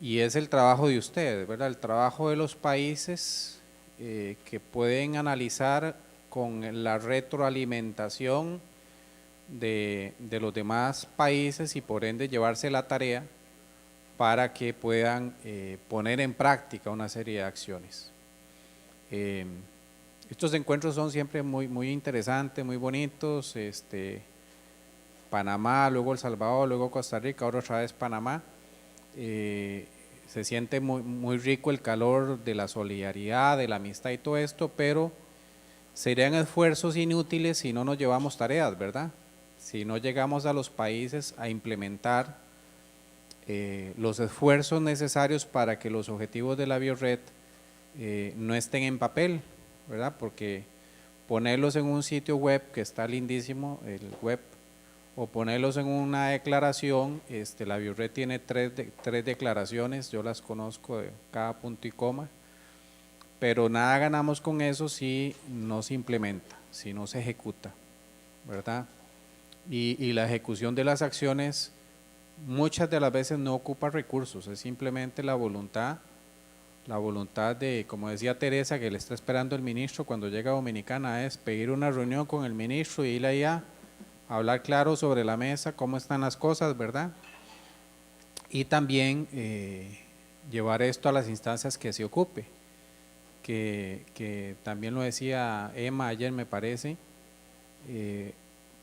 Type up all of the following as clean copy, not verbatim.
y es el trabajo de ustedes, ¿verdad? El trabajo de los países que pueden analizar con la retroalimentación de los demás países y por ende llevarse la tarea para que puedan poner en práctica una serie de acciones. Estos encuentros son siempre muy interesantes, muy bonitos. Panamá, luego El Salvador, luego Costa Rica, ahora otra vez Panamá. Se siente muy rico el calor de la solidaridad, de la amistad y todo esto, pero serían esfuerzos inútiles si no nos llevamos tareas, ¿verdad? Si no llegamos a los países a implementar los esfuerzos necesarios para que los objetivos de la Biored no estén en papel, ¿verdad? Porque ponerlos en un sitio web que está lindísimo, el web, o ponerlos en una declaración, la Biored tiene tres declaraciones, yo las conozco de cada punto y coma, pero nada ganamos con eso si no se implementa, si no se ejecuta, ¿verdad? Y la ejecución de las acciones muchas de las veces no ocupa recursos, es simplemente la voluntad de, como decía Teresa, que le está esperando el ministro cuando llega a Dominicana, es pedir una reunión con el ministro y ir allá a hablar claro sobre la mesa, cómo están las cosas, ¿verdad? Y también llevar esto a las instancias que se ocupe, que también lo decía Emma ayer me parece,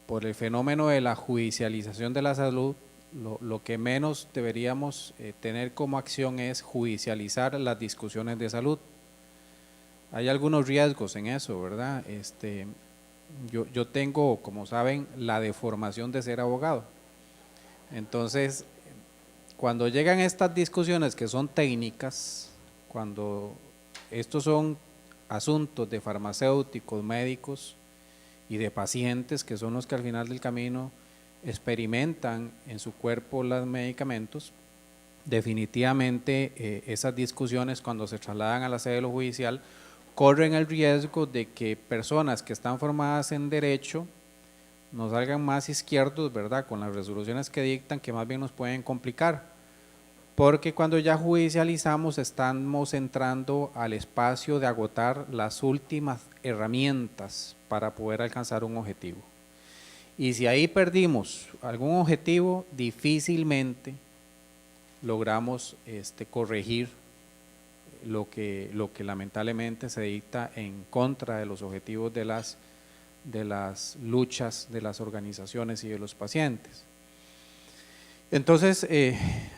por el fenómeno de la judicialización de la salud, lo que menos deberíamos tener como acción es judicializar las discusiones de salud. Hay algunos riesgos en eso, ¿verdad? Yo tengo, como saben, la deformación de ser abogado. Entonces, cuando llegan estas discusiones que son técnicas, cuando estos son asuntos de farmacéuticos, médicos y de pacientes, que son los que al final del camino experimentan en su cuerpo los medicamentos, definitivamente esas discusiones cuando se trasladan a la sede de lo judicial corren el riesgo de que personas que están formadas en derecho nos salgan más izquierdos, ¿verdad? Con las resoluciones que dictan, que más bien nos pueden complicar, porque cuando ya judicializamos estamos entrando al espacio de agotar las últimas herramientas para poder alcanzar un objetivo. Y si ahí perdimos algún objetivo, difícilmente logramos corregir lo que lamentablemente se dicta en contra de los objetivos de las luchas de las organizaciones y de los pacientes. Entonces,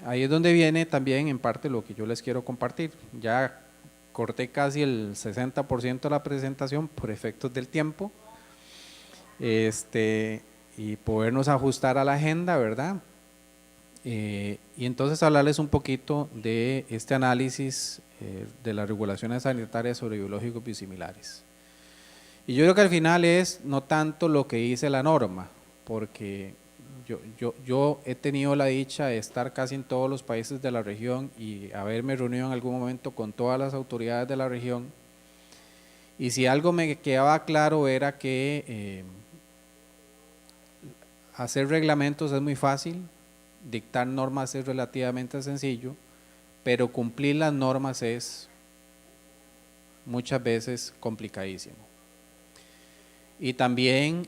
ahí es donde viene también en parte lo que yo les quiero compartir. Ya corté casi el 60% de la presentación por efectos del tiempo. Y podernos ajustar a la agenda, ¿verdad? Y entonces hablarles un poquito de este análisis de las regulaciones sanitarias sobre biológicos biosimilares. Y yo creo que al final es no tanto lo que dice la norma, porque yo he tenido la dicha de estar casi en todos los países de la región y haberme reunido en algún momento con todas las autoridades de la región, y si algo me quedaba claro era que hacer reglamentos es muy fácil, dictar normas es relativamente sencillo, pero cumplir las normas es muchas veces complicadísimo. Y también,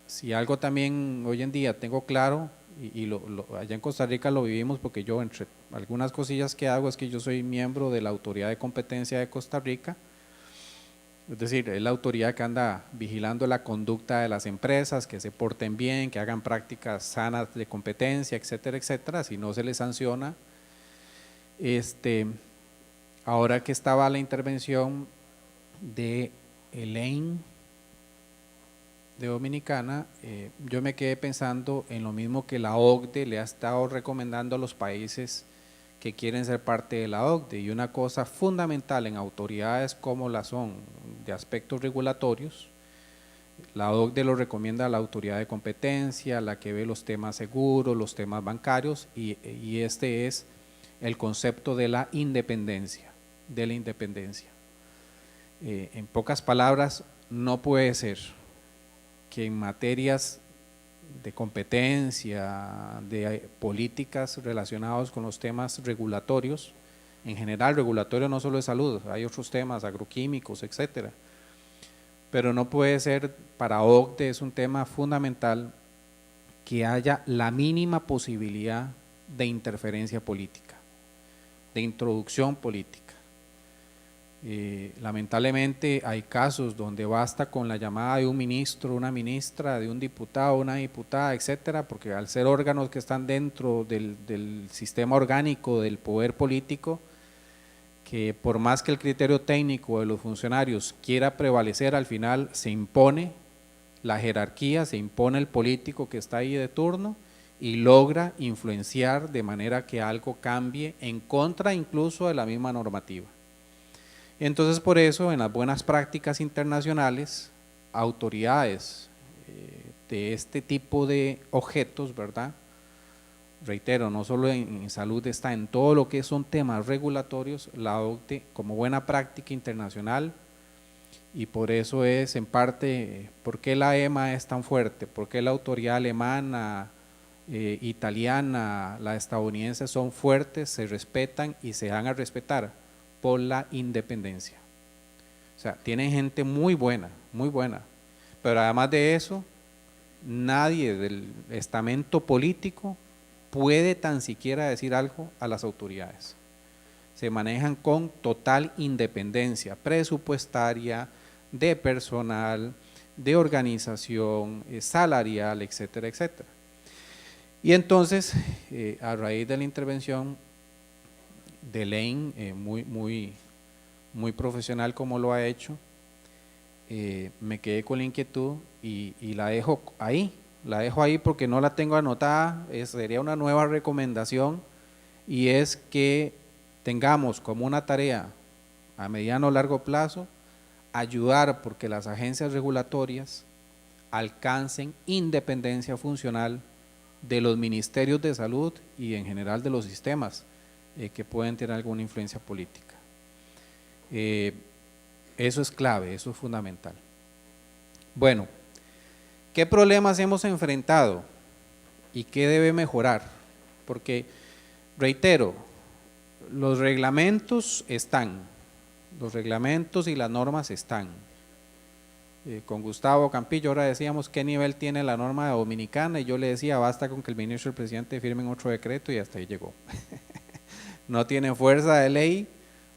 si algo también hoy en día tengo claro, y allá en Costa Rica lo vivimos porque yo entre algunas cosillas que hago es que yo soy miembro de la Autoridad de Competencia de Costa Rica. Es decir, es la autoridad que anda vigilando la conducta de las empresas, que se porten bien, que hagan prácticas sanas de competencia, etcétera, etcétera. Si no se les sanciona. Ahora que estaba la intervención de Elaine de Dominicana, yo me quedé pensando en lo mismo que la OCDE le ha estado recomendando a los países que quieren ser parte de la OCDE, y una cosa fundamental en autoridades como la son de aspectos regulatorios, la OCDE lo recomienda a la autoridad de competencia, la que ve los temas seguros, los temas bancarios, y este es el concepto de la independencia, en pocas palabras, no puede ser que en materias de competencia, de políticas relacionadas con los temas regulatorios, en general regulatorio no solo de salud, hay otros temas, agroquímicos, etcétera, pero no puede ser, para OCDE es un tema fundamental que haya la mínima posibilidad de interferencia política, de introducción política. Lamentablemente hay casos donde basta con la llamada de un ministro, una ministra, de un diputado, una diputada, etcétera, porque al ser órganos que están dentro del sistema orgánico del poder político, que por más que el criterio técnico de los funcionarios quiera prevalecer, al final se impone la jerarquía, se impone el político que está ahí de turno y logra influenciar de manera que algo cambie en contra incluso de la misma normativa. Entonces, por eso, en las buenas prácticas internacionales, autoridades de este tipo de objetos, ¿verdad? Reitero, no solo en salud, está en todo lo que son temas regulatorios, la OCDE como buena práctica internacional, y por eso es en parte, ¿por qué la EMA es tan fuerte? ¿Por qué la autoridad alemana, italiana, la estadounidense son fuertes, se respetan y se dan a respetar? Por la independencia. O sea, tienen gente muy buena, pero además de eso, nadie del estamento político puede tan siquiera decir algo a las autoridades. Se manejan con total independencia presupuestaria, de personal, de organización, salarial, etcétera, etcétera. Y entonces, a raíz de la intervención de Lane, muy profesional como lo ha hecho, me quedé con la inquietud y la dejo ahí porque no la tengo anotada, sería una nueva recomendación, y es que tengamos como una tarea a mediano o largo plazo ayudar porque las agencias regulatorias alcancen independencia funcional de los ministerios de salud y en general de los sistemas que pueden tener alguna influencia política. Eso es clave, eso es fundamental. Bueno, ¿qué problemas hemos enfrentado y qué debe mejorar? Porque, reitero, los reglamentos están, los reglamentos y las normas están. Con Gustavo Campillo ahora decíamos qué nivel tiene la norma dominicana y yo le decía basta con que el ministro y el presidente firmen otro decreto y hasta ahí llegó. No tiene fuerza de ley,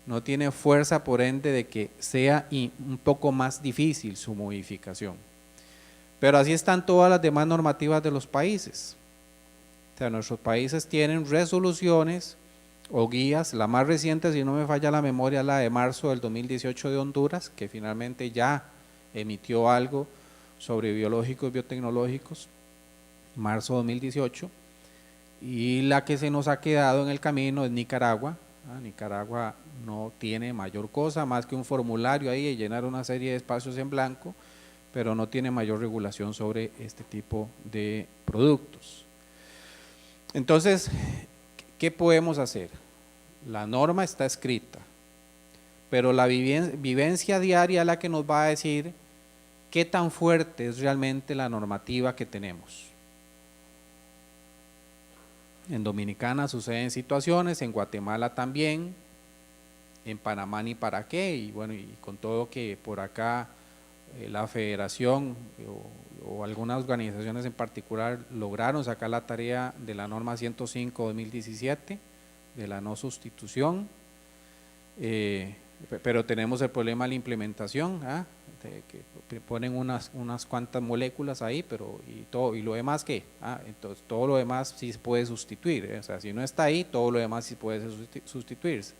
no tiene fuerza por ende de que sea un poco más difícil su modificación. Pero así están todas las demás normativas de los países. O sea, nuestros países tienen resoluciones o guías, la más reciente, si no me falla la memoria, la de marzo del 2018 de Honduras, que finalmente ya emitió algo sobre biológicos y biotecnológicos, marzo 2018. Y la que se nos ha quedado en el camino es Nicaragua. Nicaragua no tiene mayor cosa más que un formulario ahí y llenar una serie de espacios en blanco, pero no tiene mayor regulación sobre este tipo de productos. Entonces, ¿qué podemos hacer? La norma está escrita, pero la vivencia diaria es la que nos va a decir qué tan fuerte es realmente la normativa que tenemos. En Dominicana suceden situaciones, en Guatemala también, en Panamá ni para qué, y bueno, y con todo que por acá la federación o algunas organizaciones en particular lograron sacar la tarea de la norma 105/2017, de la no sustitución, pero tenemos el problema de la implementación, que ponen unas cuantas moléculas ahí, pero y lo demás ¿qué? Entonces todo lo demás sí se puede sustituir, o sea, si no está ahí, todo lo demás sí puede sustituirse.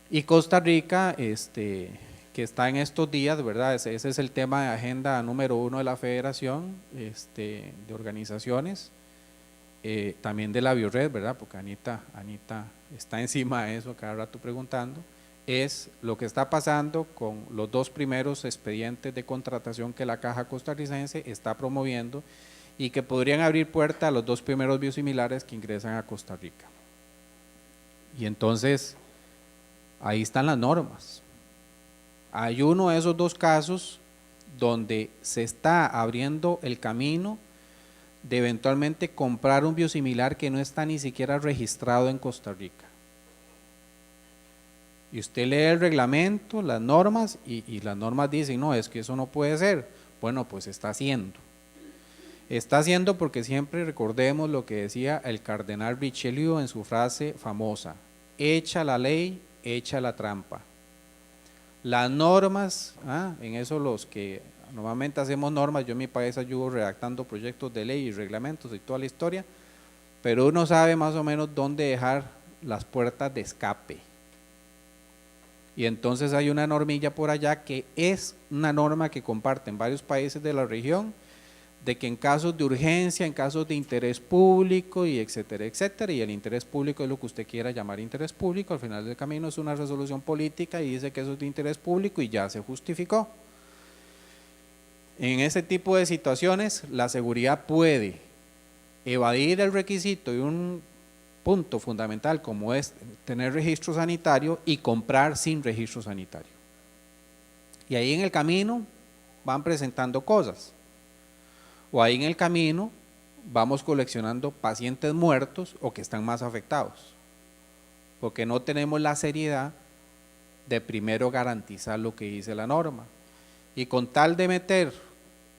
Y Costa Rica, que está en estos días, ¿verdad? Ese es el tema de agenda número 1 de la federación, de organizaciones, también de la Biored, ¿verdad? Porque Anita está encima de eso cada rato preguntando, es lo que está pasando con los 2 primeros expedientes de contratación que la Caja Costarricense está promoviendo y que podrían abrir puerta a los 2 primeros biosimilares que ingresan a Costa Rica. Y entonces, ahí están las normas. Hay uno de esos 2 casos donde se está abriendo el camino de eventualmente comprar un biosimilar que no está ni siquiera registrado en Costa Rica. Y usted lee el reglamento, las normas, y las normas dicen, no, es que eso no puede ser. Bueno, pues está haciendo. Está haciendo porque siempre recordemos lo que decía el cardenal Richelieu en su frase famosa: hecha la ley, hecha la trampa. Las normas, en eso los que normalmente hacemos normas, yo en mi país ayudo redactando proyectos de ley y reglamentos y toda la historia, pero uno sabe más o menos dónde dejar las puertas de escape. Y entonces hay una normilla por allá que es una norma que comparten varios países de la región, de que en casos de urgencia, en casos de interés público y etcétera, etcétera, y el interés público es lo que usted quiera llamar interés público, al final del camino es una resolución política y dice que eso es de interés público y ya se justificó. En ese tipo de situaciones la seguridad puede evadir el requisito de un punto fundamental como es tener registro sanitario y comprar sin registro sanitario. Y ahí en el camino van presentando cosas. O ahí en el camino vamos coleccionando pacientes muertos o que están más afectados, porque no tenemos la seriedad de primero garantizar lo que dice la norma. Y con tal de meter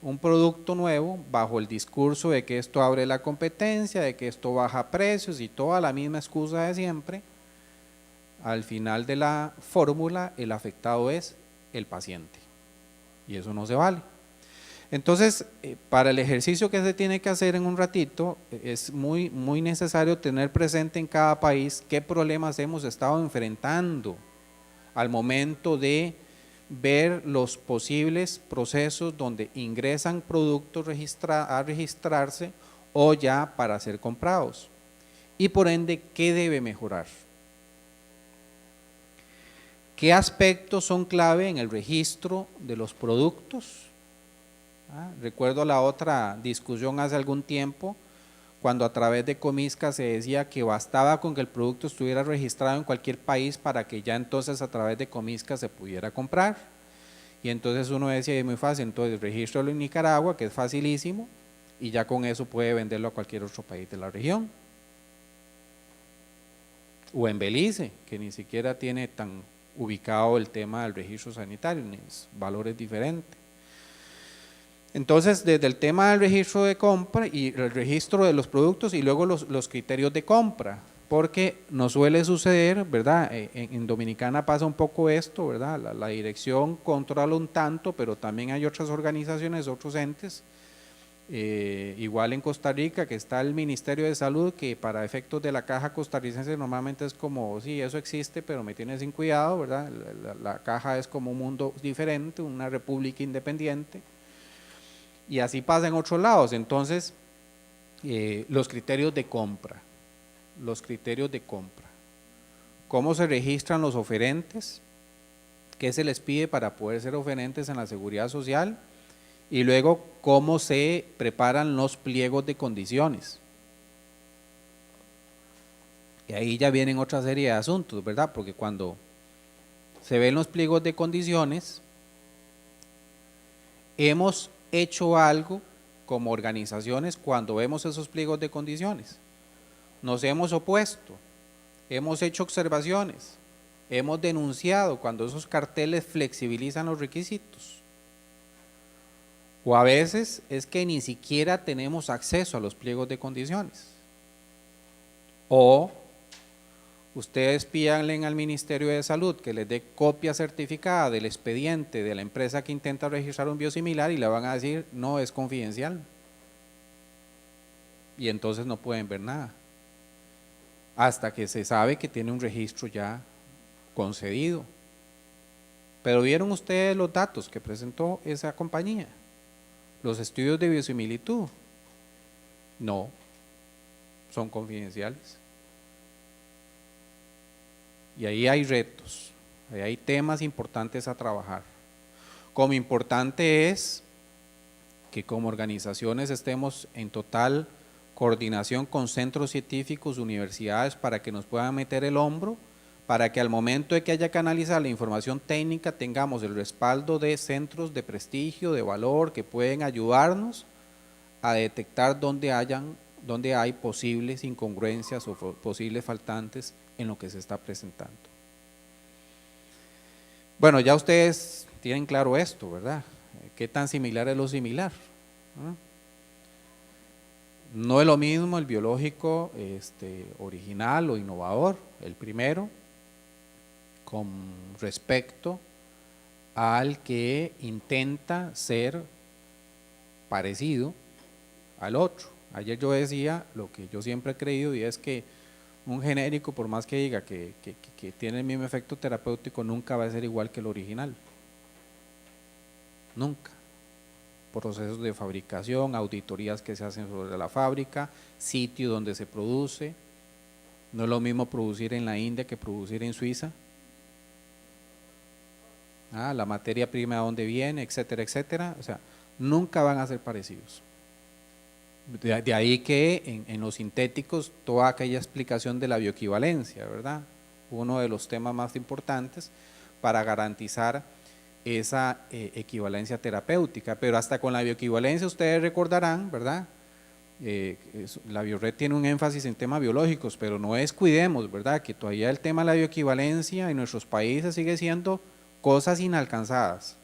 un producto nuevo bajo el discurso de que esto abre la competencia, de que esto baja precios y toda la misma excusa de siempre, al final de la fórmula el afectado es el paciente, y eso no se vale. Entonces, para el ejercicio que se tiene que hacer en un ratito, es muy necesario tener presente en cada país qué problemas hemos estado enfrentando al momento de ver los posibles procesos donde ingresan productos a registrarse o ya para ser comprados, y por ende, ¿qué debe mejorar? ¿Qué aspectos son clave en el registro de los productos? Recuerdo la otra discusión hace algún tiempo, cuando a través de Comisca se decía que bastaba con que el producto estuviera registrado en cualquier país para que ya entonces a través de Comisca se pudiera comprar. Y entonces uno decía, es muy fácil, entonces regístralo en Nicaragua, que es facilísimo, y ya con eso puede venderlo a cualquier otro país de la región. O en Belice, que ni siquiera tiene tan ubicado el tema del registro sanitario, ni valores diferentes. Entonces, desde el tema del registro de compra y el registro de los productos y luego los criterios de compra, porque nos suele suceder, ¿verdad? En Dominicana pasa un poco esto, ¿verdad? La dirección controla un tanto, pero también hay otras organizaciones, otros entes, igual en Costa Rica, que está el Ministerio de Salud, que para efectos de la caja costarricense normalmente es como, sí, eso existe, pero me tiene sin cuidado, ¿verdad? La caja es como un mundo diferente, una república independiente. Y así pasa en otros lados. Entonces, los criterios de compra, cómo se registran los oferentes, qué se les pide para poder ser oferentes en la seguridad social, y luego cómo se preparan los pliegos de condiciones. Y ahí ya vienen otra serie de asuntos, ¿verdad? Porque cuando se ven los pliegos de condiciones, hemos hecho algo como organizaciones cuando vemos esos pliegos de condiciones. Nos hemos opuesto, hemos hecho observaciones, hemos denunciado cuando esos carteles flexibilizan los requisitos. O a veces es que ni siquiera tenemos acceso a los pliegos de condiciones. O ustedes pídanle al Ministerio de Salud que les dé copia certificada del expediente de la empresa que intenta registrar un biosimilar y le van a decir, no, es confidencial. Y entonces no pueden ver nada, hasta que se sabe que tiene un registro ya concedido. Pero ¿vieron ustedes los datos que presentó esa compañía? Los estudios de biosimilitud, no, son confidenciales. Y ahí hay retos, ahí hay temas importantes a trabajar. Como importante es que como organizaciones estemos en total coordinación con centros científicos, universidades, para que nos puedan meter el hombro, para que al momento de que haya que analizar la información técnica tengamos el respaldo de centros de prestigio, de valor, que pueden ayudarnos a detectar dónde hay posibles incongruencias o posibles faltantes en lo que se está presentando. Bueno, ya ustedes tienen claro esto, ¿verdad? ¿Qué tan similar es lo similar? No es lo mismo el biológico original o innovador, el primero, con respecto al que intenta ser parecido al otro. Ayer yo decía lo que yo siempre he creído, y es que un genérico, por más que diga que tiene el mismo efecto terapéutico, nunca va a ser igual que el original. Nunca. Procesos de fabricación, auditorías que se hacen sobre la fábrica, sitio donde se produce. No es lo mismo producir en la India que producir en Suiza. La materia prima de dónde viene, etcétera, etcétera. O sea, nunca van a ser parecidos. De ahí que en los sintéticos toda aquella explicación de la bioequivalencia, ¿verdad? Uno de los temas más importantes para garantizar esa equivalencia terapéutica, pero hasta con la bioequivalencia ustedes recordarán, ¿verdad? La Biored tiene un énfasis en temas biológicos, pero no descuidemos, ¿verdad? Que todavía el tema de la bioequivalencia en nuestros países sigue siendo cosas inalcanzadas.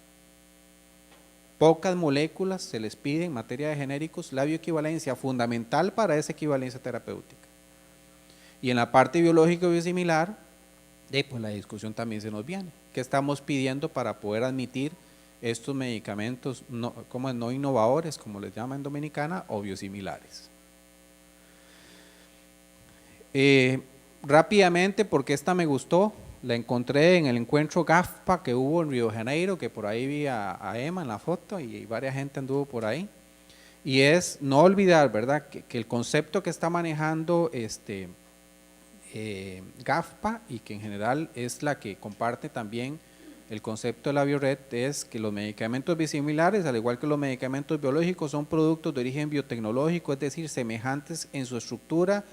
Pocas moléculas se les pide en materia de genéricos la bioequivalencia fundamental para esa equivalencia terapéutica. Y en la parte biológica biosimilar, pues la discusión también se nos viene. ¿Qué estamos pidiendo para poder admitir estos medicamentos no innovadores, como les llaman en Dominicana, o biosimilares? Rápidamente, porque esta me gustó, la encontré en el encuentro GAFPA que hubo en Río de Janeiro, que por ahí vi a Emma en la foto y varias gente anduvo por ahí. Y es no olvidar, ¿verdad?, que el concepto que está manejando GAFPA, y que en general es la que comparte también el concepto de la Biored, es que los medicamentos biosimilares, al igual que los medicamentos biológicos, son productos de origen biotecnológico, es decir, semejantes en su estructura,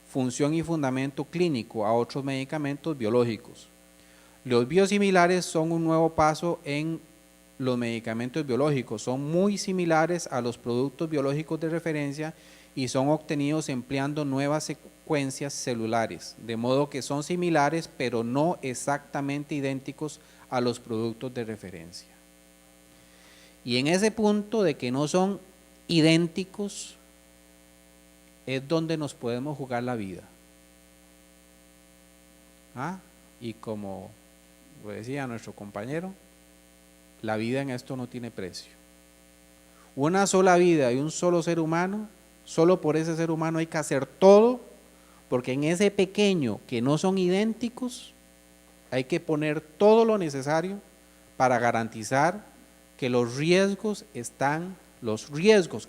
función y fundamento clínico a otros medicamentos biológicos. Los biosimilares son un nuevo paso en los medicamentos biológicos, son muy similares a los productos biológicos de referencia y son obtenidos empleando nuevas secuencias celulares, de modo que son similares pero no exactamente idénticos a los productos de referencia. Y en ese punto de que no son idénticos es donde nos podemos jugar la vida. Y como lo decía nuestro compañero, la vida en esto no tiene precio. Una sola vida y un solo ser humano, solo por ese ser humano hay que hacer todo, porque en ese pequeño que no son idénticos, hay que poner todo lo necesario para garantizar que los riesgos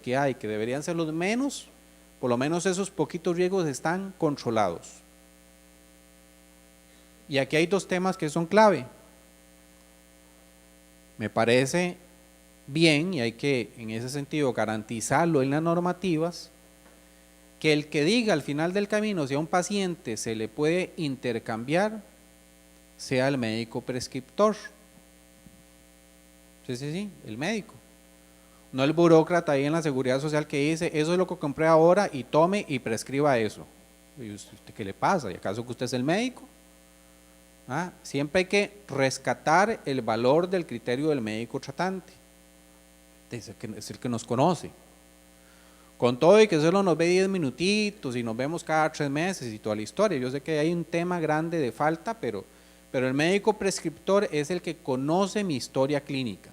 que hay, que deberían ser los menos, por lo menos esos poquitos riesgos están controlados. Y aquí hay dos temas que son clave. Me parece bien, y hay que en ese sentido garantizarlo en las normativas, que el que diga al final del camino si a un paciente se le puede intercambiar sea el médico prescriptor. Sí, el médico. No el burócrata ahí en la seguridad social que dice, eso es lo que compré ahora y tome y prescriba eso. ¿Y usted qué le pasa? ¿Y acaso que usted es el médico? Siempre hay que rescatar el valor del criterio del médico tratante. Es el que nos conoce. Con todo y que solo nos ve 10 minutitos y nos vemos cada 3 meses y toda la historia. Yo sé que hay un tema grande de falta, pero el médico prescriptor es el que conoce mi historia clínica.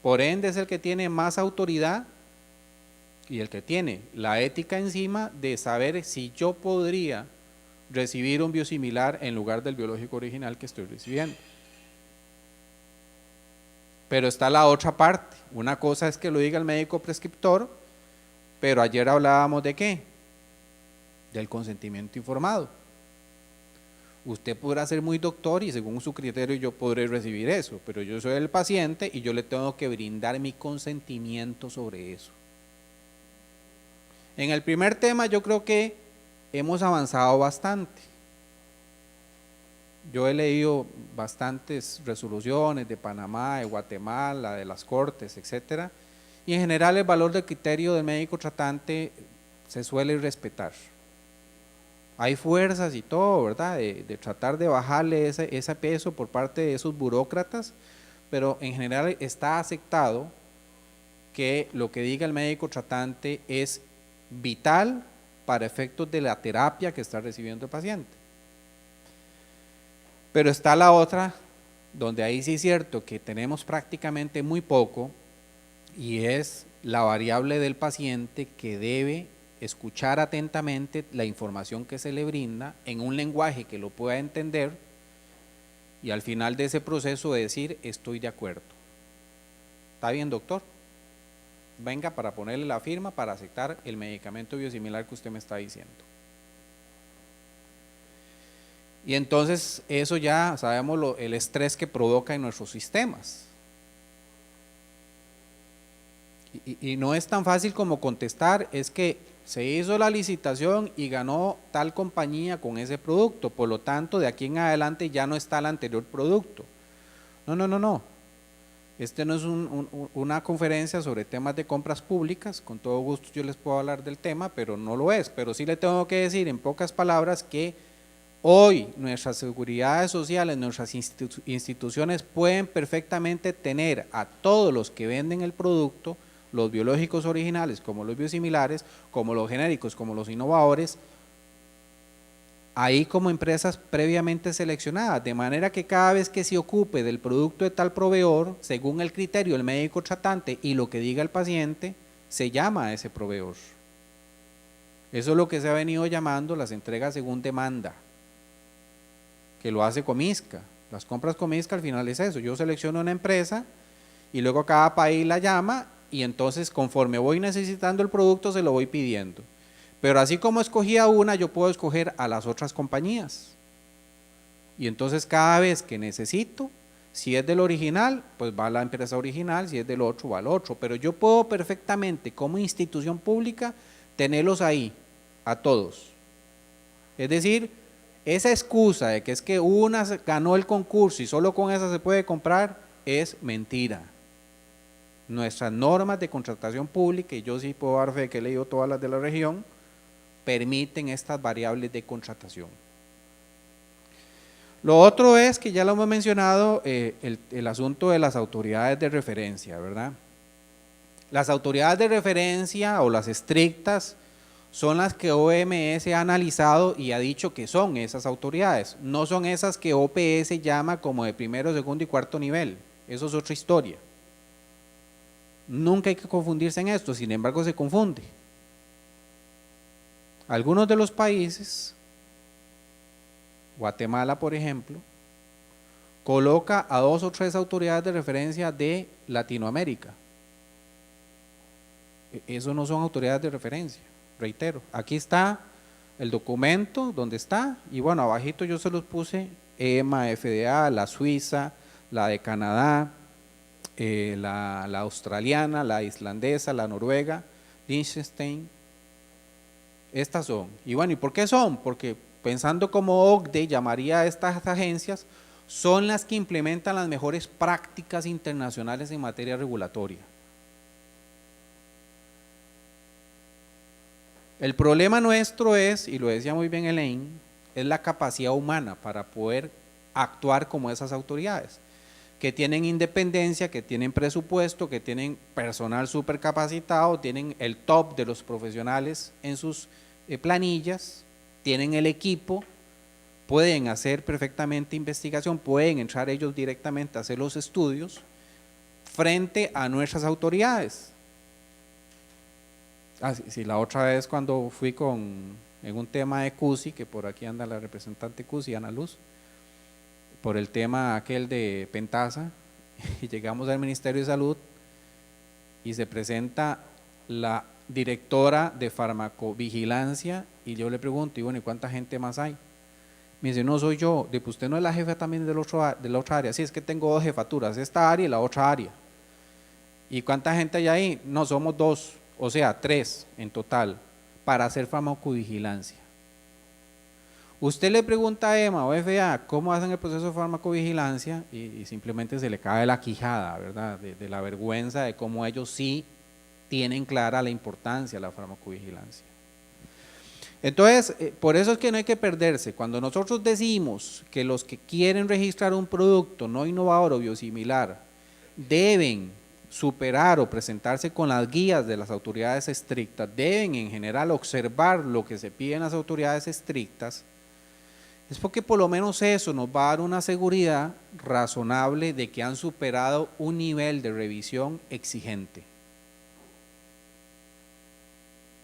Por ende es el que tiene más autoridad y el que tiene la ética encima de saber si yo podría recibir un biosimilar en lugar del biológico original que estoy recibiendo. Pero está la otra parte. Una cosa es que lo diga el médico prescriptor, pero ayer hablábamos de ¿qué? Del consentimiento informado. Usted podrá ser muy doctor y según su criterio yo podré recibir eso, pero yo soy el paciente y yo le tengo que brindar mi consentimiento sobre eso. En el primer tema yo creo que hemos avanzado bastante. Yo he leído bastantes resoluciones de Panamá, de Guatemala, de las Cortes, etcétera, y en general el valor del criterio del médico tratante se suele respetar. Hay fuerzas y todo, ¿verdad? De tratar de bajarle ese peso por parte de esos burócratas, pero en general está aceptado que lo que diga el médico tratante es vital para efectos de la terapia que está recibiendo el paciente. Pero está la otra, donde ahí sí es cierto que tenemos prácticamente muy poco, y es la variable del paciente que debe escuchar atentamente la información que se le brinda en un lenguaje que lo pueda entender y al final de ese proceso decir estoy de acuerdo. ¿Está bien, doctor? Venga para ponerle la firma para aceptar el medicamento biosimilar que usted me está diciendo. Y entonces eso ya sabemos el estrés que provoca en nuestros sistemas. Y no es tan fácil como contestar, es que se hizo la licitación y ganó tal compañía con ese producto, por lo tanto de aquí en adelante ya no está el anterior producto. No. Este no es una conferencia sobre temas de compras públicas, con todo gusto yo les puedo hablar del tema, pero no lo es. Pero sí le tengo que decir en pocas palabras que hoy nuestras seguridades sociales, nuestras instituciones pueden perfectamente tener a todos los que venden el producto, los biológicos originales como los biosimilares, como los genéricos, como los innovadores, ahí como empresas previamente seleccionadas, de manera que cada vez que se ocupe del producto de tal proveedor, según el criterio del médico tratante y lo que diga el paciente, se llama a ese proveedor. Eso es lo que se ha venido llamando las entregas según demanda, que lo hace Comisca. Las compras Comisca al final es eso, yo selecciono una empresa y luego cada país la llama y entonces conforme voy necesitando el producto se lo voy pidiendo. Pero así como escogí a una, yo puedo escoger a las otras compañías. Y entonces cada vez que necesito, si es del original, pues va a la empresa original, si es del otro, va al otro. Pero yo puedo perfectamente como institución pública tenerlos ahí, a todos. Es decir, esa excusa de que es que una ganó el concurso y solo con esa se puede comprar, es mentira. Nuestras normas de contratación pública, y yo sí puedo dar fe que he leído todas las de la región, permiten estas variables de contratación. Lo otro es que ya lo hemos mencionado, el asunto de las autoridades de referencia, ¿verdad? Las autoridades de referencia o las estrictas son las que OMS ha analizado y ha dicho que son esas autoridades, no son esas que OPS llama como de primero, segundo y cuarto nivel, eso es otra historia. Nunca hay que confundirse en esto, sin embargo se confunde. Algunos de los países, Guatemala por ejemplo, coloca a 2 o 3 autoridades de referencia de Latinoamérica. Eso no son autoridades de referencia, reitero. Aquí está el documento donde está y bueno, abajito yo se los puse, EMA, FDA, la Suiza, la de Canadá, la australiana, la islandesa, la noruega, Liechtenstein. Estas son, y bueno, ¿y por qué son? Porque pensando como OCDE llamaría a estas agencias, son las que implementan las mejores prácticas internacionales en materia regulatoria. El problema nuestro es, y lo decía muy bien Elaine, es la capacidad humana para poder actuar como esas autoridades, que tienen independencia, que tienen presupuesto, que tienen personal súper capacitado, tienen el top de los profesionales en sus planillas, tienen el equipo, pueden hacer perfectamente investigación, pueden entrar ellos directamente a hacer los estudios frente a nuestras autoridades. Sí, la otra vez cuando fui en un tema de CUSI, que por aquí anda la representante CUSI, Ana Luz, por el tema aquel de Pentasa, y llegamos al Ministerio de Salud y se presenta la directora de farmacovigilancia y yo le pregunto, y bueno, ¿y cuánta gente más hay? Me dice, no soy yo, pues usted no es la jefa también de la otra área, sí, es que tengo 2 jefaturas, esta área y la otra área. ¿Y cuánta gente hay ahí? No, somos 2, o sea, 3 en total, para hacer farmacovigilancia. Usted le pregunta a EMA o FDA cómo hacen el proceso de farmacovigilancia y simplemente se le cae la quijada, ¿verdad? De la vergüenza de cómo ellos sí tienen clara la importancia de la farmacovigilancia. Entonces, por eso es que no hay que perderse. Cuando nosotros decimos que los que quieren registrar un producto no innovador o biosimilar deben superar o presentarse con las guías de las autoridades estrictas, deben en general observar lo que se piden las autoridades estrictas, es porque por lo menos eso nos va a dar una seguridad razonable de que han superado un nivel de revisión exigente.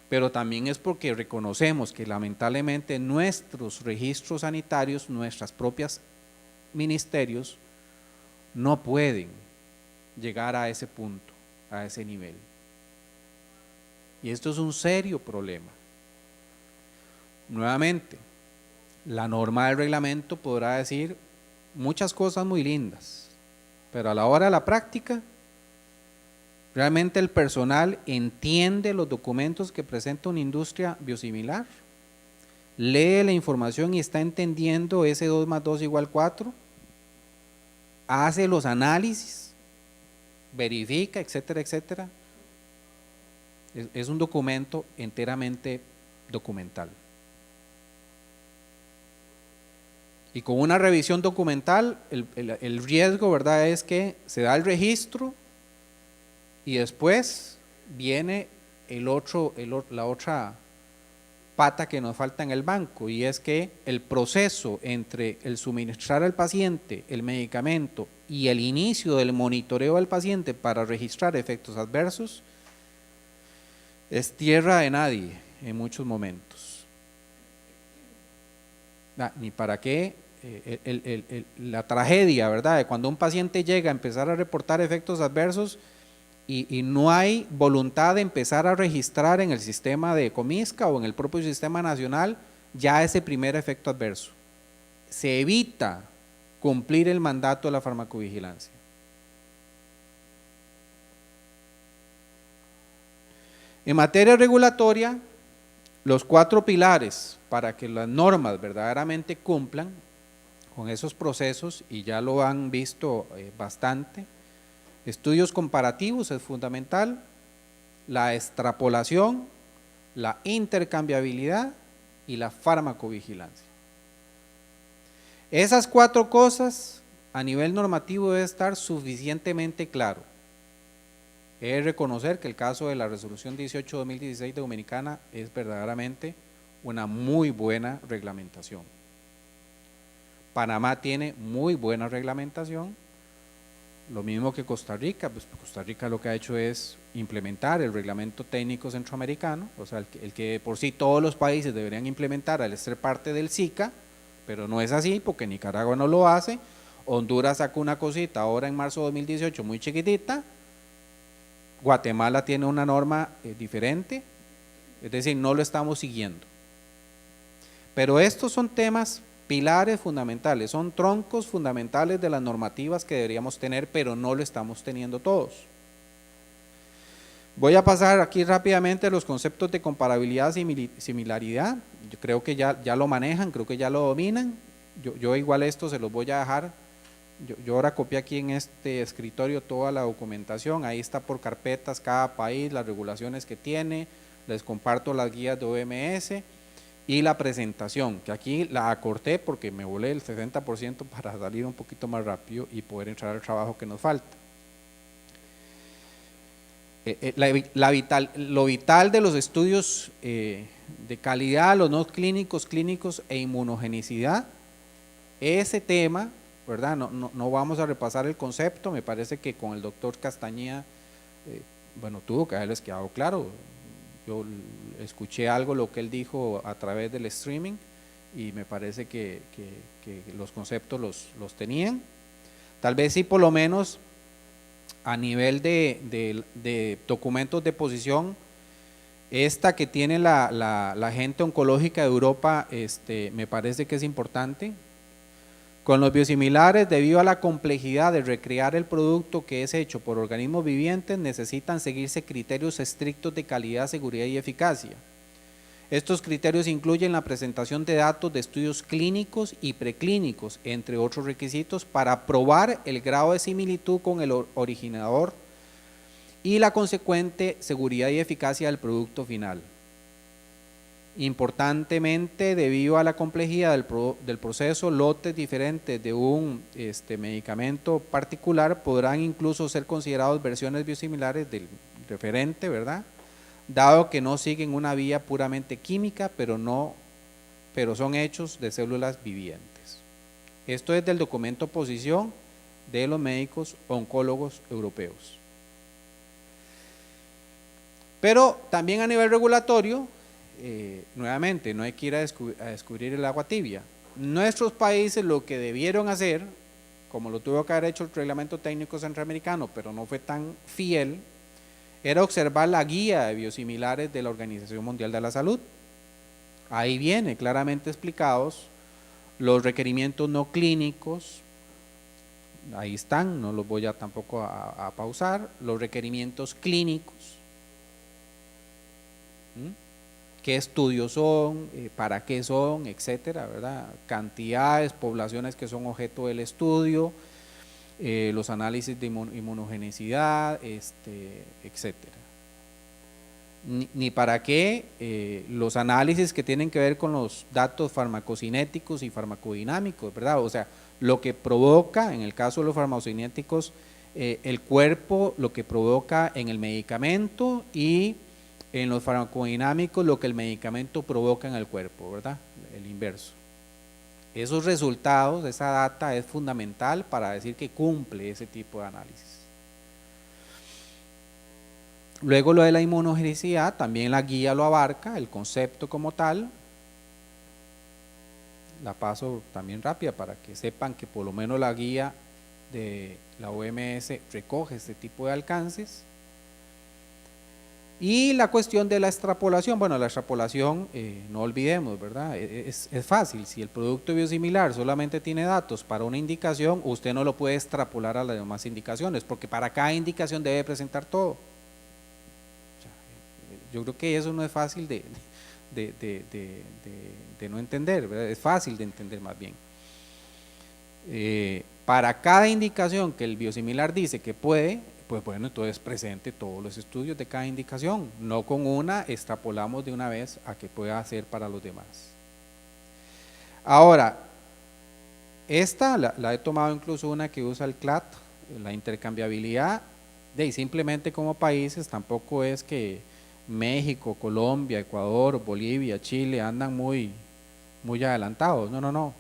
Pero también es porque reconocemos que lamentablemente nuestros registros sanitarios, nuestras propias ministerios, no pueden llegar a ese punto, a ese nivel. Y esto es un serio problema. Nuevamente, la norma del reglamento podrá decir muchas cosas muy lindas, pero a la hora de la práctica, ¿realmente el personal entiende los documentos que presenta una industria biosimilar? ¿Lee la información y está entendiendo ese 2 más 2 igual 4? ¿Hace los análisis? ¿Verifica, etcétera, etcétera? Es un documento enteramente documental. Y con una revisión documental, el riesgo, ¿verdad?, es que se da el registro y después viene la otra pata que nos falta en el banco, y es que el proceso entre el suministrar al paciente el medicamento y el inicio del monitoreo al paciente para registrar efectos adversos es tierra de nadie en muchos momentos. Ni para qué la tragedia, ¿verdad?, de cuando un paciente llega a empezar a reportar efectos adversos y no hay voluntad de empezar a registrar en el sistema de Comisca o en el propio sistema nacional ya ese primer efecto adverso. Se evita cumplir el mandato de la farmacovigilancia. En materia regulatoria, los 4 pilares para que las normas verdaderamente cumplan con esos procesos, y ya lo han visto bastante: estudios comparativos es fundamental, la extrapolación, la intercambiabilidad y la farmacovigilancia. Esas 4 cosas a nivel normativo debe estar suficientemente claro. He de reconocer que el caso de la resolución 18/2016 de Dominicana es verdaderamente una muy buena reglamentación. Panamá tiene muy buena reglamentación, lo mismo que Costa Rica. Pues Costa Rica lo que ha hecho es implementar el reglamento técnico centroamericano, o sea, el que por sí todos los países deberían implementar al ser parte del SICA, pero no es así porque Nicaragua no lo hace. Honduras sacó una cosita ahora en marzo de 2018 muy chiquitita. Guatemala tiene una norma diferente, es decir, no lo estamos siguiendo. Pero estos son temas, pilares fundamentales, son troncos fundamentales de las normativas que deberíamos tener, pero no lo estamos teniendo todos. Voy a pasar aquí rápidamente los conceptos de comparabilidad y similaridad. Yo creo que ya lo manejan, creo que ya lo dominan. Yo igual esto se los voy a dejar. Yo ahora copié aquí en este escritorio toda la documentación, ahí está por carpetas cada país, las regulaciones que tiene, les comparto las guías de OMS y la presentación, que aquí la acorté porque me volé el 60% para salir un poquito más rápido y poder entrar al trabajo que nos falta. Lo vital de los estudios de calidad, los no clínicos, clínicos e inmunogenicidad, ese tema, ¿verdad? No vamos a repasar el concepto, me parece que con el doctor Castañeda, bueno, tuvo que haberles quedado claro. Yo escuché algo lo que él dijo a través del streaming y me parece que los conceptos los tenían. Tal vez sí, por lo menos a nivel de documentos de posición, esta que tiene la Agente Oncológica de Europa, me parece que es importante. Con los biosimilares, debido a la complejidad de recrear el producto que es hecho por organismos vivientes, necesitan seguirse criterios estrictos de calidad, seguridad y eficacia. Estos criterios incluyen la presentación de datos de estudios clínicos y preclínicos, entre otros requisitos, para probar el grado de similitud con el originador y la consecuente seguridad y eficacia del producto final. Importantemente, debido a la complejidad del proceso, lotes diferentes de un medicamento particular podrán incluso ser considerados versiones biosimilares del referente, ¿verdad? Dado que no siguen una vía puramente química, pero son hechos de células vivientes. Esto es del documento posición de los médicos oncólogos europeos. Pero también a nivel regulatorio, nuevamente, no hay que ir a descubrir el agua tibia. Nuestros países lo que debieron hacer, como lo tuvo que haber hecho el reglamento técnico centroamericano, pero no fue tan fiel, era observar la guía de biosimilares de la Organización Mundial de la Salud. Ahí viene claramente explicados los requerimientos no clínicos, ahí están, no los voy a tampoco a pausar, los requerimientos clínicos, qué estudios son, para qué son, etcétera, ¿verdad? Cantidades, poblaciones que son objeto del estudio, los análisis de inmunogenicidad, etcétera. Ni para qué los análisis que tienen que ver con los datos farmacocinéticos y farmacodinámicos, ¿verdad? O sea, lo que provoca, en el caso de los farmacocinéticos, el cuerpo, lo que provoca en el medicamento, y en los farmacodinámicos lo que el medicamento provoca en el cuerpo, ¿verdad? El inverso. Esos resultados, esa data es fundamental para decir que cumple ese tipo de análisis. Luego lo de la inmunogenicidad, también la guía lo abarca, el concepto como tal. La paso también rápida para que sepan que por lo menos la guía de la OMS recoge este tipo de alcances. Y la cuestión de la extrapolación, bueno, la extrapolación, no olvidemos, ¿verdad? Es fácil, si el producto biosimilar solamente tiene datos para una indicación, usted no lo puede extrapolar a las demás indicaciones, porque para cada indicación debe presentar todo. O sea, yo creo que eso no es fácil de no entender, ¿verdad? Es fácil de entender más bien. Para cada indicación que el biosimilar dice que puede, pues bueno, entonces presente todos los estudios de cada indicación, no con una extrapolamos de una vez a que pueda hacer para los demás. Ahora, esta la he tomado incluso una que usa el CLAT, la intercambiabilidad, simplemente como países, tampoco es que México, Colombia, Ecuador, Bolivia, Chile andan muy adelantados, no.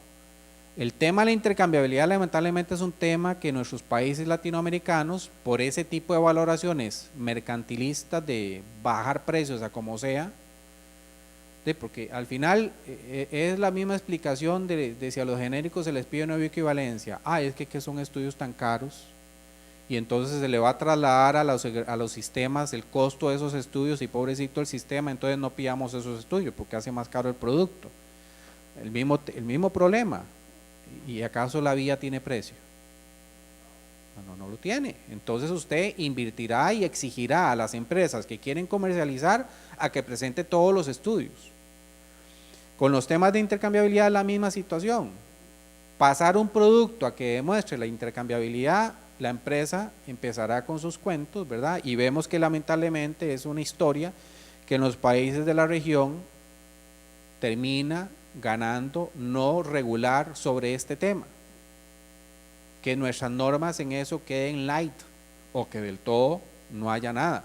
El tema de la intercambiabilidad lamentablemente es un tema que nuestros países latinoamericanos, por ese tipo de valoraciones mercantilistas de bajar precios a como sea, porque al final es la misma explicación de si a los genéricos se les pide una bioequivalencia, es que son estudios tan caros, y entonces se le va a trasladar a los sistemas el costo de esos estudios, y pobrecito el sistema, entonces no pidamos esos estudios porque hace más caro el producto. El mismo problema. ¿Y acaso la vía tiene precio? No lo tiene. Entonces usted invertirá y exigirá a las empresas que quieren comercializar a que presente todos los estudios. Con los temas de intercambiabilidad es la misma situación. Pasar un producto a que demuestre la intercambiabilidad, la empresa empezará con sus cuentos, ¿verdad? Y vemos que lamentablemente es una historia que en los países de la región termina ganando no regular sobre este tema, que nuestras normas en eso queden light o que del todo no haya nada.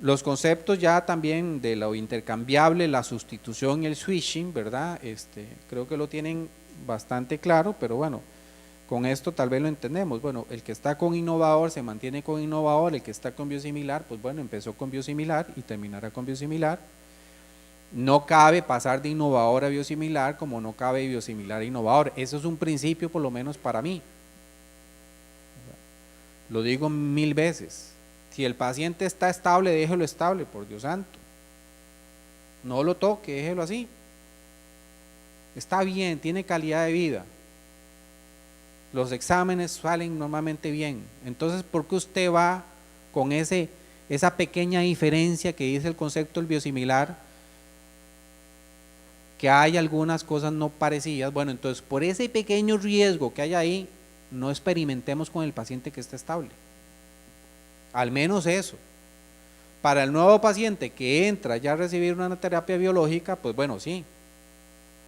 Los conceptos ya también de lo intercambiable, la sustitución y el switching, ¿verdad? Creo que lo tienen bastante claro, pero bueno, con esto tal vez lo entendemos. Bueno, el que está con innovador se mantiene con innovador, el que está con biosimilar, pues bueno, empezó con biosimilar y terminará con biosimilar. No cabe pasar de innovador a biosimilar, como no cabe de biosimilar a innovador. Eso es un principio, por lo menos para mí. Lo digo 1000 veces. Si el paciente está estable, déjelo estable, por Dios santo. No lo toque, déjelo así. Está bien, tiene calidad de vida. Los exámenes salen normalmente bien. Entonces, ¿por qué usted va con esa pequeña diferencia que dice el concepto del biosimilar? Que hay algunas cosas no parecidas. Bueno, entonces por ese pequeño riesgo que hay ahí, no experimentemos con el paciente que está estable. Al menos eso. Para el nuevo paciente que entra ya a recibir una terapia biológica, pues bueno, sí,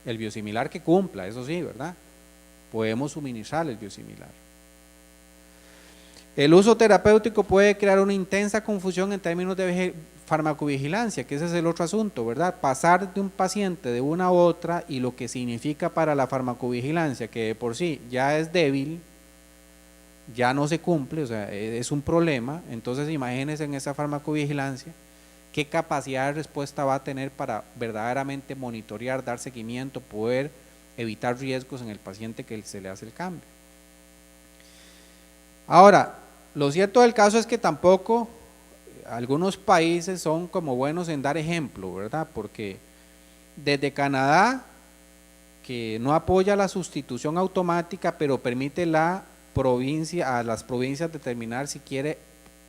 el biosimilar que cumpla, eso sí, ¿verdad? Podemos suministrar el biosimilar. El uso terapéutico puede crear una intensa confusión en términos de farmacovigilancia, que ese es el otro asunto, ¿verdad? Pasar de un paciente de una a otra y lo que significa para la farmacovigilancia, que de por sí ya es débil, ya no se cumple, o sea, es un problema. Entonces imagínense en esa farmacovigilancia qué capacidad de respuesta va a tener para verdaderamente monitorear, dar seguimiento, poder evitar riesgos en el paciente que se le hace el cambio. Ahora, lo cierto del caso es que tampoco algunos países son como buenos en dar ejemplo, ¿verdad? Porque desde Canadá, que no apoya la sustitución automática, pero permite a las provincias determinar si quiere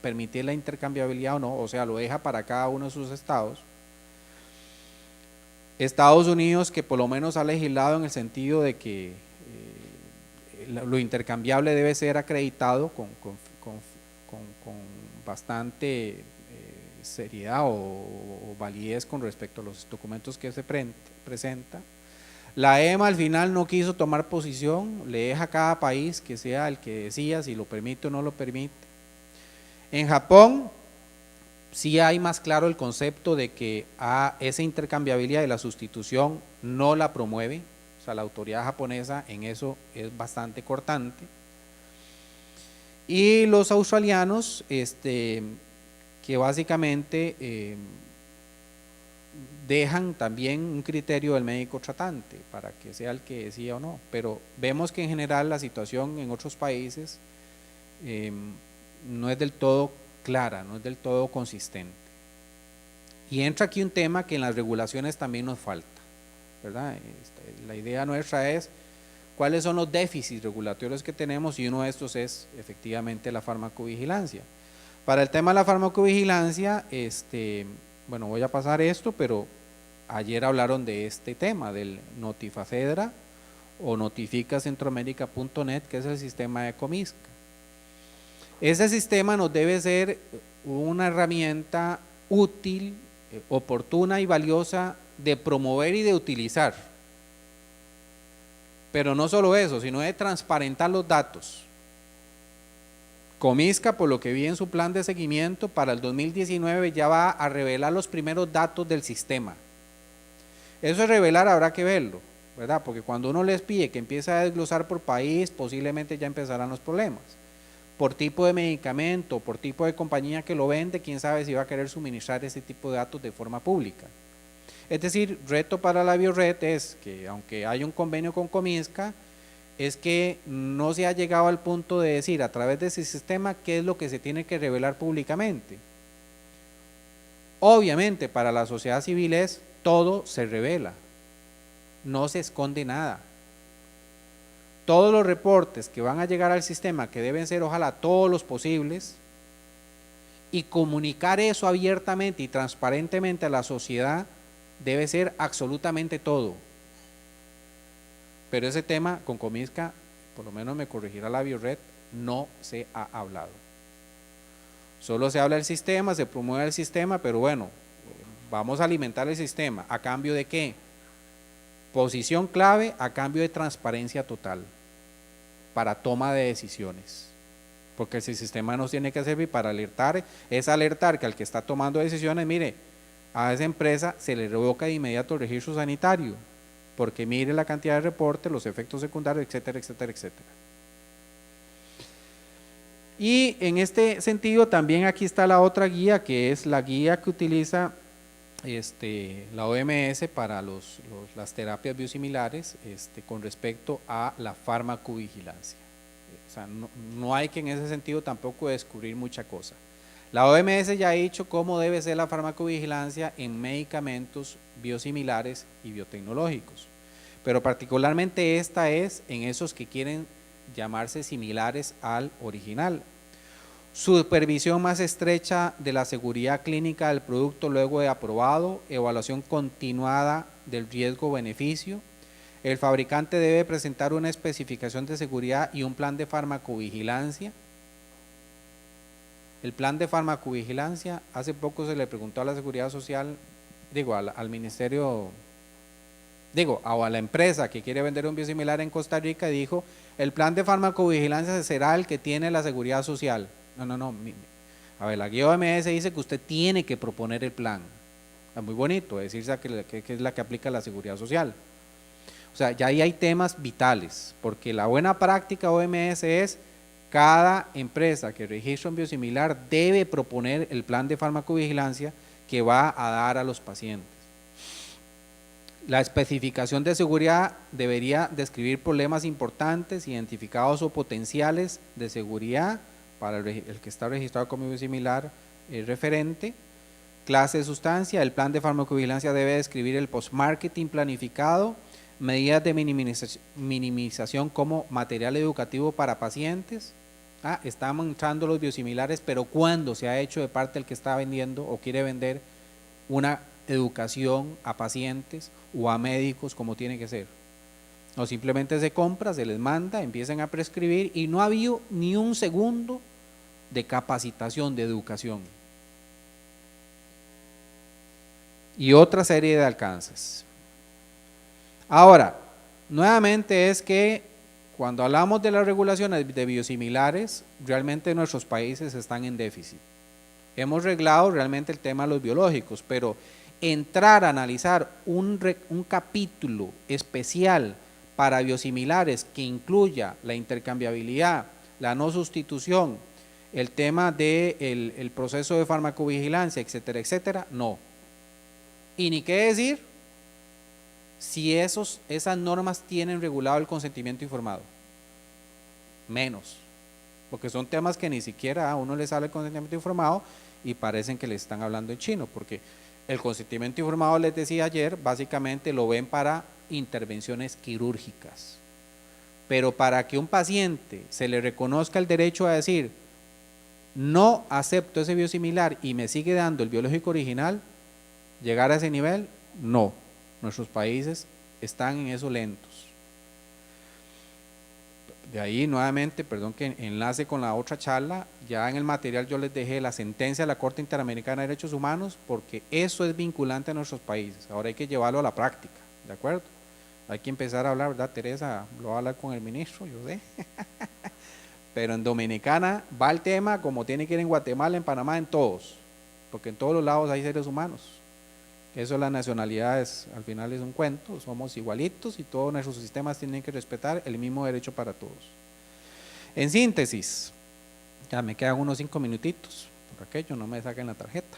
permitir la intercambiabilidad o no, o sea, lo deja para cada uno de sus estados. Estados Unidos, que por lo menos ha legislado en el sentido de que lo intercambiable debe ser acreditado con bastante seriedad o validez con respecto a los documentos que se presenta. La EMA al final no quiso tomar posición, le deja a cada país que sea el que decida si lo permite o no lo permite. En Japón sí hay más claro el concepto de que esa intercambiabilidad y la sustitución no la promueve, o sea, la autoridad japonesa en eso es bastante cortante. Y los australianos, que básicamente dejan también un criterio del médico tratante para que sea el que decida o no, pero vemos que en general la situación en otros países no es del todo clara, no es del todo consistente. Y entra aquí un tema que en las regulaciones también nos falta, ¿verdad? La idea nuestra es cuáles son los déficits regulatorios que tenemos, y uno de estos es efectivamente la farmacovigilancia. Para el tema de la farmacovigilancia, bueno, voy a pasar esto, pero ayer hablaron de este tema, del Notifacedra o notificacentroamerica.net, que es el sistema de Comisca. Ese sistema nos debe ser una herramienta útil, oportuna y valiosa de promover y de utilizar. Pero no solo eso, sino de transparentar los datos. Comisca, por lo que vi en su plan de seguimiento, para el 2019 ya va a revelar los primeros datos del sistema. Eso es revelar, habrá que verlo, ¿verdad? Porque cuando uno les pide que empiece a desglosar por país, posiblemente ya empezarán los problemas. Por tipo de medicamento, por tipo de compañía que lo vende, quién sabe si va a querer suministrar ese tipo de datos de forma pública. Es decir, reto para la Biored es que, aunque hay un convenio con Comisca, es que no se ha llegado al punto de decir a través de ese sistema qué es lo que se tiene que revelar públicamente. Obviamente para la sociedad civil todo se revela, no se esconde nada. Todos los reportes que van a llegar al sistema, que deben ser ojalá todos los posibles, y comunicar eso abiertamente y transparentemente a la sociedad, debe ser absolutamente todo. Pero ese tema con Comisca, por lo menos me corregirá la Biored, no se ha hablado. Solo se habla del sistema, se promueve el sistema, pero bueno, vamos a alimentar el sistema. ¿A cambio de qué? Posición clave, a cambio de transparencia total para toma de decisiones. Porque ese sistema nos tiene que servir para alertar, es alertar que al que está tomando decisiones, mire, a esa empresa se le revoca de inmediato el registro sanitario, porque mire la cantidad de reportes, los efectos secundarios, etcétera, etcétera, etcétera. Y en este sentido también aquí está la otra guía, que es la guía que utiliza la OMS para las terapias biosimilares con respecto a la farmacovigilancia. O sea, no hay que en ese sentido tampoco descubrir mucha cosa. La OMS ya ha dicho cómo debe ser la farmacovigilancia en medicamentos biosimilares y biotecnológicos, pero particularmente esta es en esos que quieren llamarse similares al original. Supervisión más estrecha de la seguridad clínica del producto luego de aprobado, evaluación continuada del riesgo-beneficio, El fabricante debe presentar una especificación de seguridad y un plan de farmacovigilancia. El plan de farmacovigilancia, hace poco se le preguntó a la Seguridad Social, digo, al ministerio, digo, o a la empresa que quiere vender un biosimilar en Costa Rica, y dijo, el plan de farmacovigilancia será el que tiene la Seguridad Social. No, a ver, la guía OMS dice que usted tiene que proponer el plan. Es muy bonito decirse que es la que aplica la Seguridad Social. O sea, ya ahí hay temas vitales, porque la buena práctica OMS es cada empresa que registra un biosimilar debe proponer el plan de farmacovigilancia que va a dar a los pacientes. La especificación de seguridad debería describir problemas importantes, identificados o potenciales de seguridad para el que está registrado como biosimilar referente. Clase de sustancia, el plan de farmacovigilancia debe describir el post-marketing planificado, medidas de minimización como material educativo para pacientes. Están entrando los biosimilares, pero ¿cuándo se ha hecho de parte del que está vendiendo o quiere vender una educación a pacientes o a médicos como tiene que ser? O simplemente se compra, se les manda, empiezan a prescribir y no ha habido ni un segundo de capacitación, de educación. Y otra serie de alcances. Ahora, nuevamente es que cuando hablamos de las regulaciones de biosimilares, realmente nuestros países están en déficit. Hemos reglado realmente el tema de los biológicos, pero entrar a analizar un capítulo especial para biosimilares que incluya la intercambiabilidad, la no sustitución, el tema del proceso de farmacovigilancia, etcétera, etcétera, no. Y ni qué decir si esas normas tienen regulado el consentimiento informado, menos, porque son temas que ni siquiera a uno le sale el consentimiento informado y parecen que le están hablando en chino, porque el consentimiento informado, les decía ayer, básicamente lo ven para intervenciones quirúrgicas, pero para que un paciente se le reconozca el derecho a decir, no acepto ese biosimilar y me sigue dando el biológico original, llegar a ese nivel, no. Nuestros países están en eso lentos. De ahí nuevamente, perdón que enlace con la otra charla, ya en el material yo les dejé la sentencia de la Corte Interamericana de Derechos Humanos, porque eso es vinculante a nuestros países. Ahora hay que llevarlo a la práctica, ¿de acuerdo? Hay que empezar a hablar, ¿verdad, Teresa? Lo va a hablar con el ministro, yo sé. Pero en Dominicana va el tema como tiene que ir en Guatemala, en Panamá, en todos, porque en todos los lados hay seres humanos. Eso de las nacionalidades al final es un cuento, somos igualitos y todos nuestros sistemas tienen que respetar el mismo derecho para todos. En síntesis, ya me quedan unos 5 minutitos, por aquello no me saquen la tarjeta.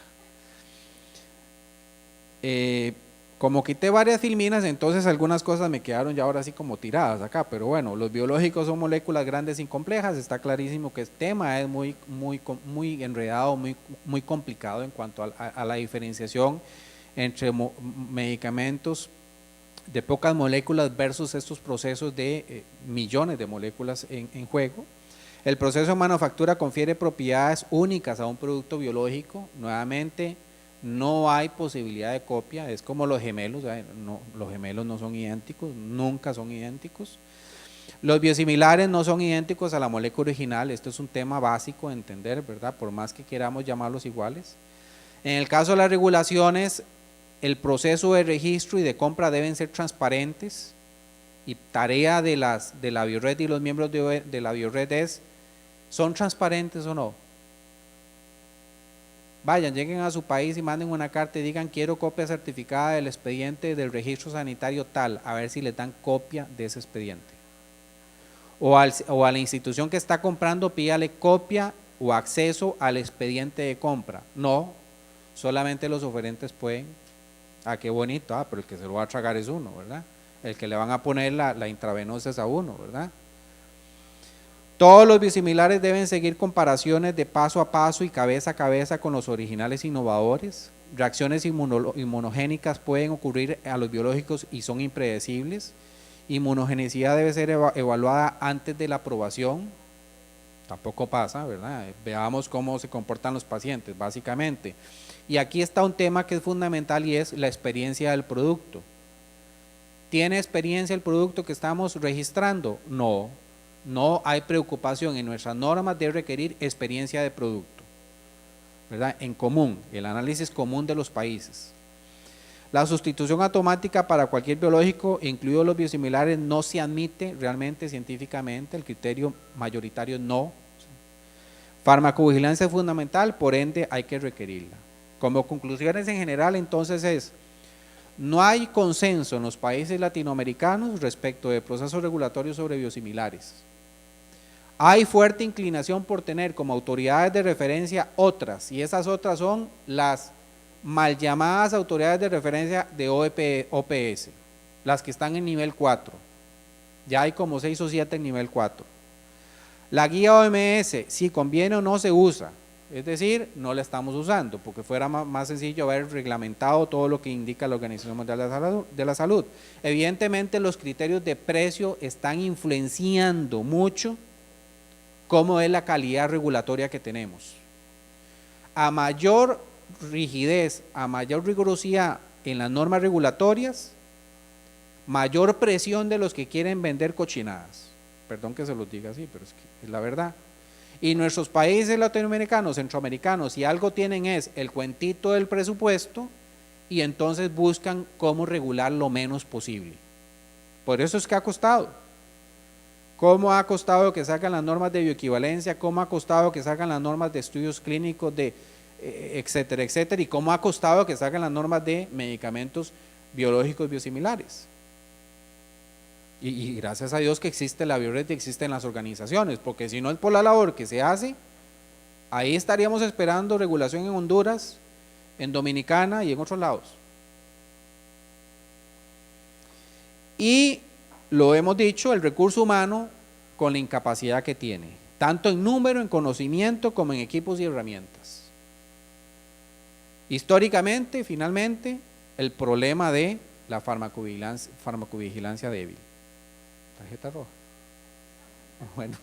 Como quité varias filminas, entonces algunas cosas me quedaron ya ahora sí como tiradas acá, pero bueno, los biológicos son moléculas grandes y complejas, está clarísimo que el tema es muy enredado, muy complicado en cuanto a la diferenciación entre medicamentos de pocas moléculas versus estos procesos de millones de moléculas en juego. El proceso de manufactura confiere propiedades únicas a un producto biológico. Nuevamente, no hay posibilidad de copia, es como los gemelos, los gemelos no son idénticos, nunca son idénticos. Los biosimilares no son idénticos a la molécula original, esto es un tema básico de entender, ¿verdad? Por más que queramos llamarlos iguales. En el caso de las regulaciones, el proceso de registro y de compra deben ser transparentes, y tarea de la Biored y los miembros de la Biored es, ¿son transparentes o no? Vayan, lleguen a su país y manden una carta y digan, quiero copia certificada del expediente del registro sanitario tal, a ver si les dan copia de ese expediente. O a la institución que está comprando, pídale copia o acceso al expediente de compra. No, solamente los oferentes pueden. Qué bonito, pero el que se lo va a tragar es uno, ¿verdad? El que le van a poner la intravenosa es a uno, ¿verdad? Todos los biosimilares deben seguir comparaciones de paso a paso y cabeza a cabeza con los originales innovadores. Reacciones inmunogénicas pueden ocurrir a los biológicos y son impredecibles. Inmunogenicidad debe ser evaluada antes de la aprobación. Tampoco pasa, ¿verdad? Veamos cómo se comportan los pacientes, básicamente. Y aquí está un tema que es fundamental y es la experiencia del producto. ¿Tiene experiencia el producto que estamos registrando? No, no hay preocupación en nuestras normas de requerir experiencia de producto, ¿verdad? En común, el análisis común de los países. La sustitución automática para cualquier biológico, incluidos los biosimilares, no se admite realmente científicamente, el criterio mayoritario no. Farmacovigilancia es fundamental, por ende hay que requerirla. Como conclusiones en general entonces no hay consenso en los países latinoamericanos respecto de procesos regulatorios sobre biosimilares. Hay fuerte inclinación por tener como autoridades de referencia otras, y esas otras son las mal llamadas autoridades de referencia de OPS, las que están en nivel 4. Ya hay como 6 o 7 en nivel 4. La guía OMS, si conviene o no, se usa, es decir, no la estamos usando, porque fuera más sencillo haber reglamentado todo lo que indica la Organización Mundial de la Salud. Evidentemente los criterios de precio están influenciando mucho cómo es la calidad regulatoria que tenemos. A mayor rigidez, a mayor rigurosidad en las normas regulatorias, mayor presión de los que quieren vender cochinadas. Perdón que se los diga así, pero es que es la verdad. Y nuestros países latinoamericanos, centroamericanos, si algo tienen es el cuentito del presupuesto, y entonces buscan cómo regular lo menos posible. Por eso es que ha costado. ¿Cómo ha costado que sacan las normas de bioequivalencia? ¿Cómo ha costado que sacan las normas de estudios clínicos, de etcétera, etcétera? ¿Y cómo ha costado que sacan las normas de medicamentos biológicos biosimilares? Y gracias a Dios que existe la Biored y existen las organizaciones, porque si no es por la labor que se hace, ahí estaríamos esperando regulación en Honduras, en Dominicana y en otros lados. Y lo hemos dicho, el recurso humano con la incapacidad que tiene, tanto en número, en conocimiento, como en equipos y herramientas. Históricamente, finalmente, el problema de la farmacovigilancia débil. Tarjeta roja. Bueno,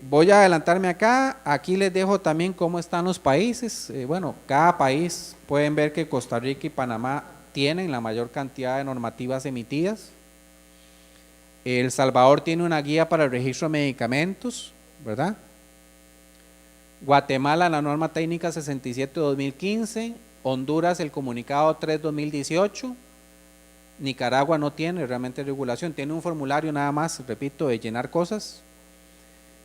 voy a adelantarme acá. Aquí les dejo también cómo están los países. Bueno, cada país, pueden ver que Costa Rica y Panamá tienen la mayor cantidad de normativas emitidas. El Salvador tiene una guía para el registro de medicamentos, ¿verdad? Guatemala la norma técnica 67-2015, Honduras el comunicado 3-2018, Nicaragua no tiene realmente regulación, tiene un formulario nada más, repito, de llenar cosas.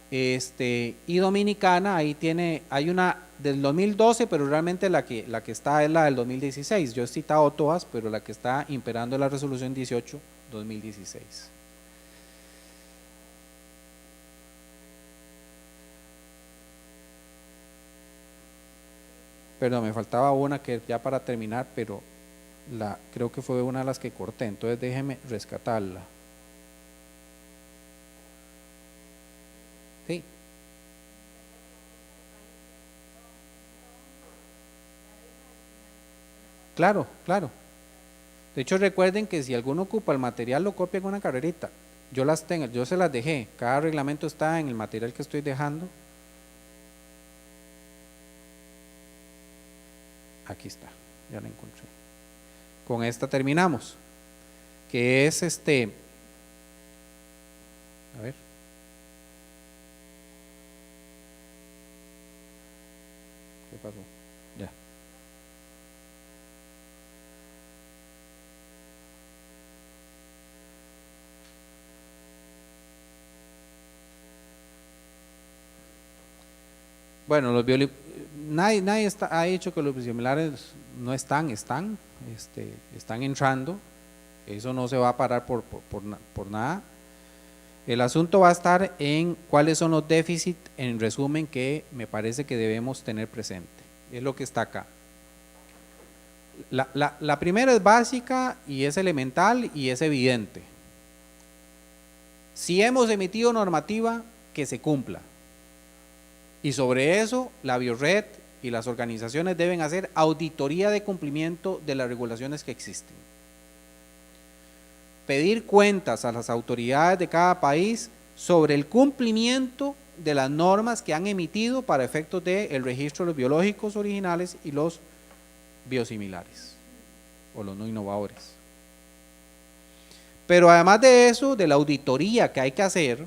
Y Dominicana ahí tiene, hay una del 2012, pero realmente la que está es la del 2016. Yo he citado todas, pero la que está imperando es la resolución 18-2016. Perdón, me faltaba una que ya para terminar, pero creo que fue una de las que corté, entonces déjeme rescatarla. Sí. Claro, claro. De hecho, recuerden que si alguno ocupa el material, lo copia en una carrerita. Yo las tengo, yo se las dejé. Cada reglamento está en el material que estoy dejando. Aquí está, ya la encontré. Con esta terminamos. Que es a ver. ¿Qué pasó? Ya. Bueno, nadie ha dicho que los biosimilares no están entrando. Eso no se va a parar por nada. El asunto va a estar en cuáles son los déficits, en resumen, que me parece que debemos tener presente. Es lo que está acá. La primera es básica y es elemental y es evidente. Si hemos emitido normativa, que se cumpla. Y sobre eso, la Biored y las organizaciones deben hacer auditoría de cumplimiento de las regulaciones que existen. Pedir cuentas a las autoridades de cada país sobre el cumplimiento de las normas que han emitido para efectos del registro de los biológicos originales y los biosimilares. o los no innovadores. Pero además de eso, de la auditoría que hay que hacer,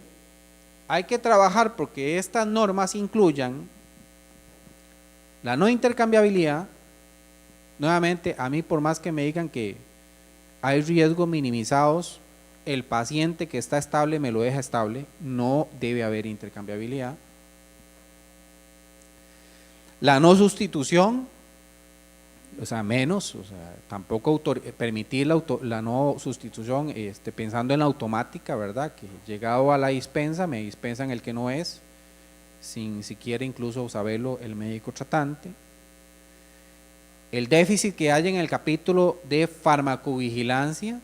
hay que trabajar porque estas normas incluyan la no intercambiabilidad. Nuevamente, a mí por más que me digan que hay riesgos minimizados, el paciente que está estable me lo deja estable, no debe haber intercambiabilidad. La no sustitución, o sea, menos, o sea, tampoco permitir la no sustitución pensando en la automática, ¿verdad? Que llegado a la dispensa, me dispensan el que no es, sin siquiera incluso saberlo el médico tratante. El déficit que hay en el capítulo de farmacovigilancia.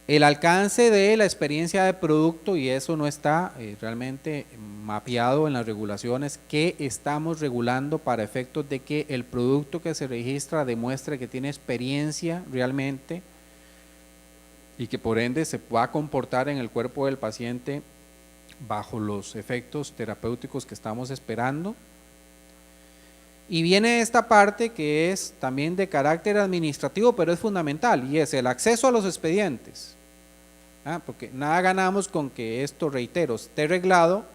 El alcance de la experiencia de producto, y eso no está realmente mapeado en las regulaciones, que estamos regulando para efectos de que el producto que se registra demuestre que tiene experiencia realmente y que por ende se pueda comportar en el cuerpo del paciente bajo los efectos terapéuticos que estamos esperando. Y viene esta parte que es también de carácter administrativo, pero es fundamental, y es el acceso a los expedientes. Porque nada ganamos con que esto, reitero, esté reglado,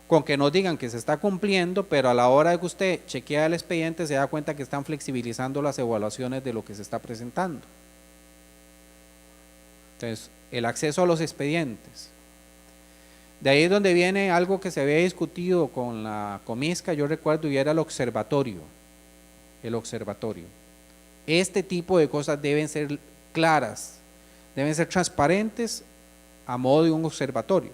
con que nos digan que se está cumpliendo, pero a la hora de que usted chequea el expediente se da cuenta que están flexibilizando las evaluaciones de lo que se está presentando. Entonces, el acceso a los expedientes. De ahí es donde viene algo que se había discutido con la Comisca, yo recuerdo, y era el observatorio. El observatorio. Este tipo de cosas deben ser claras, deben ser transparentes a modo de un observatorio.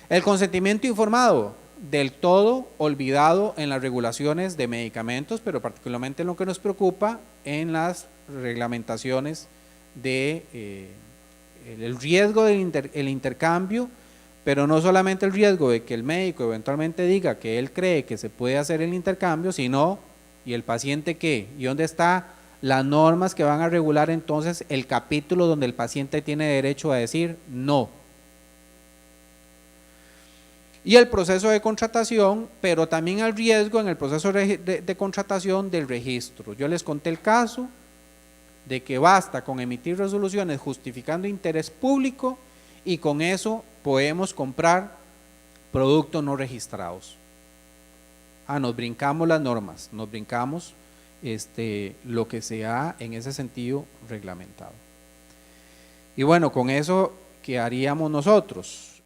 El consentimiento informado, del todo olvidado en las regulaciones de medicamentos, pero particularmente en lo que nos preocupa en las reglamentaciones de el riesgo del intercambio, pero no solamente el riesgo de que el médico eventualmente diga que él cree que se puede hacer el intercambio, sino, ¿y el paciente qué? ¿Y dónde está las normas que van a regular entonces el capítulo donde el paciente tiene derecho a decir no? Y el proceso de contratación, pero también el riesgo en el proceso de contratación del registro. Yo les conté el caso de que basta con emitir resoluciones justificando interés público y con eso podemos comprar productos no registrados. Nos brincamos las normas, nos brincamos lo que se ha en ese sentido reglamentado. Y bueno, con eso, ¿qué haríamos nosotros?